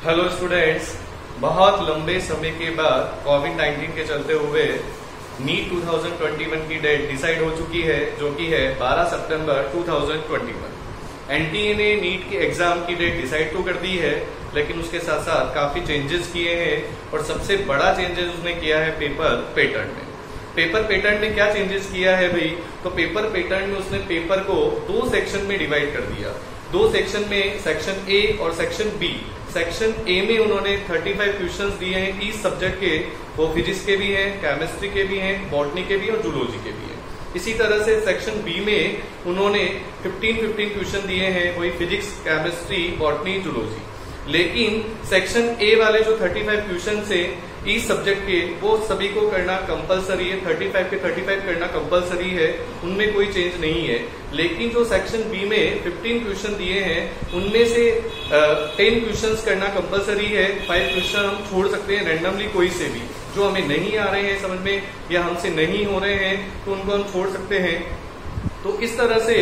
Hello students, बहुत लंबे समय के बाद कोविड-19 के चलते हुए नीट 2021 की डेट डिसाइड हो चुकी है, जो कि है 12 सितंबर 2021। एनटीए ने नीट के एग्जाम की डेट डिसाइड तो कर दी है, लेकिन उसके साथ साथ काफी चेंजेस किए हैं और सबसे बड़ा चेंजेस उसने किया है पेपर पैटर्न में। पेपर पैटर्न में क्या चेंजेस किया है भाई? तो पेपर पैटर्न में उसने पेपर को दो सेक्शन में डिवाइड कर दिया। दो सेक्शन में सेक्शन ए और सेक्शन बी। सेक्शन ए में उन्होंने 35 क्वेश्चंस दिए हैं ईच सब्जेक्ट के, वो फिजिक्स के भी हैं, केमिस्ट्री के भी हैं, बॉटनी के भी और जूलॉजी के भी हैं। इसी तरह से सेक्शन बी में उन्होंने 15 क्वेश्चन दिए हैं, वही फिजिक्स, केमिस्ट्री, बॉटनी, जूलॉजी। लेकिन सेक्शन ए वाले जो 35 क्वेश्चन से इस सब्जेक्ट के, वो सभी को करना कंपलसरी है। 35 के 35 करना कंपलसरी है, उनमें कोई चेंज नहीं है। लेकिन जो सेक्शन बी में 15 क्वेश्चन दिए हैं, उनमें से 10 क्वेश्चंस करना कंपलसरी है। 5 क्वेश्चन हम छोड़ सकते हैं रैंडमली, कोई से भी जो हमें नहीं आ रहे हैं समझ में या हमसे नहीं हो रहे हैं, तो उनको हम छोड़ सकते हैं। तो इस तरह से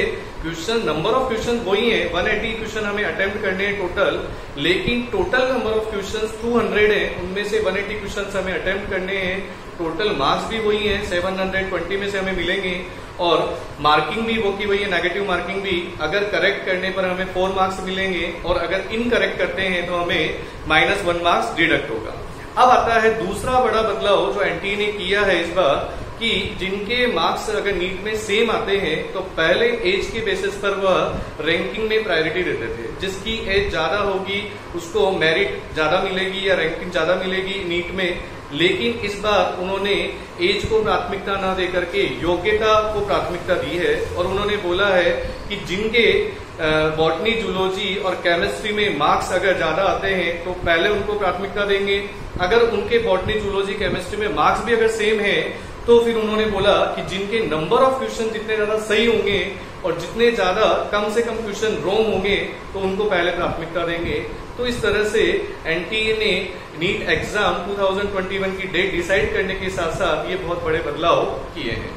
क्वेश्चन, नंबर ऑफ क्वेश्चन वही है, 180 क्वेश्चन हमें अटेम्प्ट करने हैं टोटल, लेकिन टोटल नंबर ऑफ क्वेश्चन 200 है, उनमें से 180 क्वेश्चन हमें अटेम्प्ट करने हैं। टोटल मार्क्स भी वही है, 720 में से हमें मिलेंगे और मार्किंग भी वो की वही है, नेगेटिव मार्किंग भी। अगर करेक्ट करने पर हमें 4 मार्क्स मिलेंगे और अगर इनकरेक्ट करते हैं तो हमें -1 मार्क्स डिडक्ट होगा। अब आता है दूसरा बड़ा बदलाव जो एनटीए ने किया है इस बार, कि जिनके मार्क्स अगर नीट में सेम आते हैं तो पहले एज के बेसिस पर वह रैंकिंग में प्रायोरिटी देते थे। जिसकी एज ज्यादा होगी उसको मेरिट ज्यादा मिलेगी या रैंकिंग ज्यादा मिलेगी नीट में। लेकिन इस बार उन्होंने एज को प्राथमिकता न देकर के योग्यता को प्राथमिकता दी है और उन्होंने बोला है कि जिनके बॉटनी, जूलॉजी और केमिस्ट्री में मार्क्स अगर ज्यादा आते हैं तो पहले उनको प्राथमिकता देंगे। अगर उनके बॉटनी, जूलॉजी, केमिस्ट्री में मार्क्स भी अगर सेम है तो फिर उन्होंने बोला कि जिनके नंबर ऑफ क्वेश्चन जितने ज्यादा सही होंगे और जितने ज्यादा कम से कम क्वेश्चन रॉन्ग होंगे तो उनको पहले प्राथमिकता देंगे। तो इस तरह से एनटीए ने नीट एग्जाम 2021 की डेट डिसाइड करने के साथ साथ ये बहुत बड़े बदलाव किए हैं।